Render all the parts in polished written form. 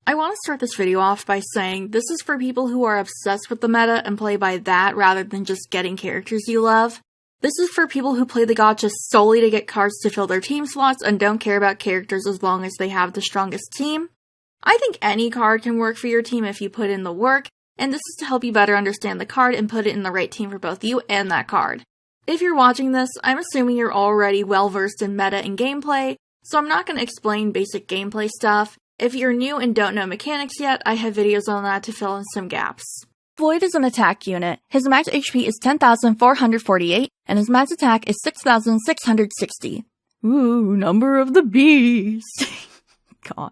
I want to start this video off by saying this is for people who are obsessed with the meta and play by that rather than just getting characters you love. This is for people who play the gacha solely to get cards to fill their team slots and don't care about characters as long as they have the strongest team. I think any card can work for your team if you put in the work, and this is to help you better understand the card and put it in the right team for both you and that card. If you're watching this, I'm assuming you're already well versed in meta and gameplay, so I'm not going to explain basic gameplay stuff. If you're new and don't know mechanics yet, I have videos on that to fill in some gaps. Floyd is an attack unit. His max HP is 10,448, and his max attack is 6,660. Ooh, number of the beast. God.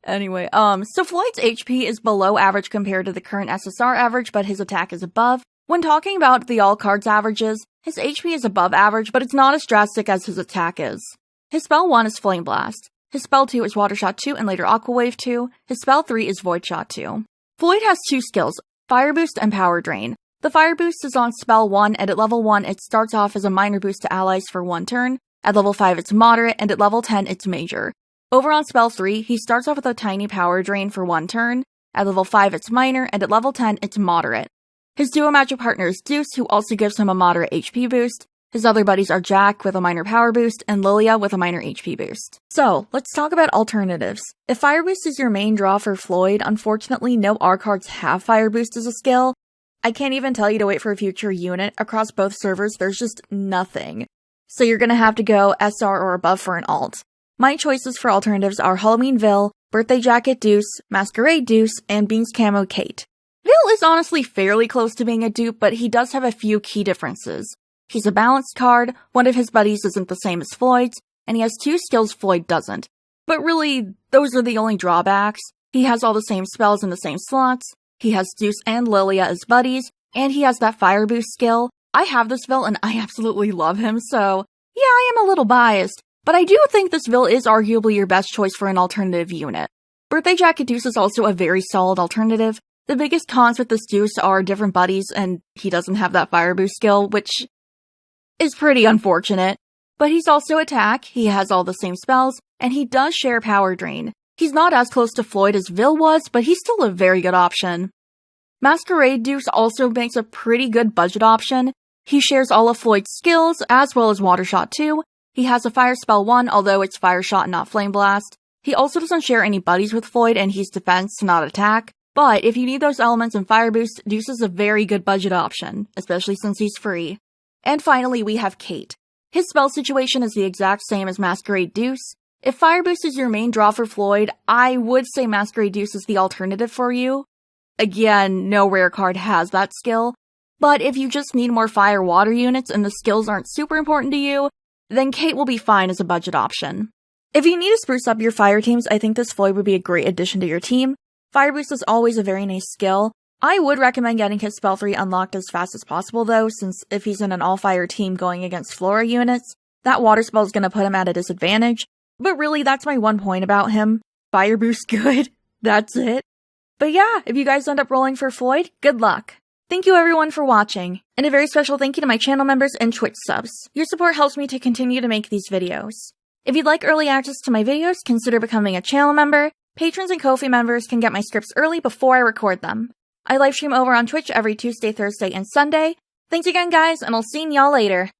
Anyway, so Floyd's HP is below average compared to the current SSR average, but his attack is above. When talking about the all cards averages, his HP is above average, but it's not as drastic as his attack is. His spell 1 is Flame Blast. His spell 2 is Water Shot 2 and later Aqua Wave 2. His spell 3 is Void Shot 2. Floyd has two skills, Fire Boost and Power Drain. The Fire Boost is on spell 1, and at level 1 it starts off as a minor boost to allies for 1 turn. At level 5 it's moderate, and at level 10 it's major. Over on spell 3, he starts off with a tiny Power Drain for 1 turn. At level 5 it's minor, and at level 10 it's moderate. His duo magic partner is Deuce, who also gives him a moderate HP boost. His other buddies are Jack with a minor power boost and Lilia with a minor HP boost. So, let's talk about alternatives. If Fire Boost is your main draw for Floyd, unfortunately no R cards have Fire Boost as a skill. I can't even tell you to wait for a future unit. Across both servers, there's just nothing. So you're gonna have to go SR or above for an alt. My choices for alternatives are Halloween Vil, Birthday Jacket Deuce, Masquerade Deuce, and Beans Camo Kate. Vil is honestly fairly close to being a dupe, but he does have a few key differences. He's a balanced card, one of his buddies isn't the same as Floyd's, and he has two skills Floyd doesn't. But really, those are the only drawbacks. He has all the same spells in the same slots, he has Deuce and Lilia as buddies, and he has that Fire Boost skill. I have this Vil and I absolutely love him, so yeah, I am a little biased, but I do think this Vil is arguably your best choice for an alternative unit. Birthday Jacket Deuce is also a very solid alternative. The biggest cons with this Deuce are different buddies, and he doesn't have that Fire Boost skill, which is pretty unfortunate. But he's also attack, he has all the same spells, and he does share Power Drain. He's not as close to Floyd as Vil was, but he's still a very good option. Masquerade Deuce also makes a pretty good budget option. He shares all of Floyd's skills, as well as Water Shot 2. He has a Fire Spell 1, although it's Fire Shot, not Flame Blast. He also doesn't share any buddies with Floyd, and he's defense, not attack. But if you need those elements in Fire Boost, Deuce is a very good budget option, especially since he's free. And finally, we have Kate. His spell situation is the exact same as Masquerade Deuce. If Fire Boost is your main draw for Floyd, I would say Masquerade Deuce is the alternative for you. Again, no rare card has that skill. But if you just need more fire water units and the skills aren't super important to you, then Kate will be fine as a budget option. If you need to spruce up your fire teams, I think this Floyd would be a great addition to your team. Fire Boost is always a very nice skill. I would recommend getting his spell 3 unlocked as fast as possible though, since if he's in an all-fire team going against Flora units, that water spell is going to put him at a disadvantage. But really, that's my one point about him. Fire Boost good, that's it. But yeah, if you guys end up rolling for Floyd, good luck. Thank you everyone for watching, and a very special thank you to my channel members and Twitch subs. Your support helps me to continue to make these videos. If you'd like early access to my videos, consider becoming a channel member. Patrons and Ko-fi members can get my scripts early before I record them. I livestream over on Twitch every Tuesday, Thursday, and Sunday. Thanks again, guys, and I'll see y'all later.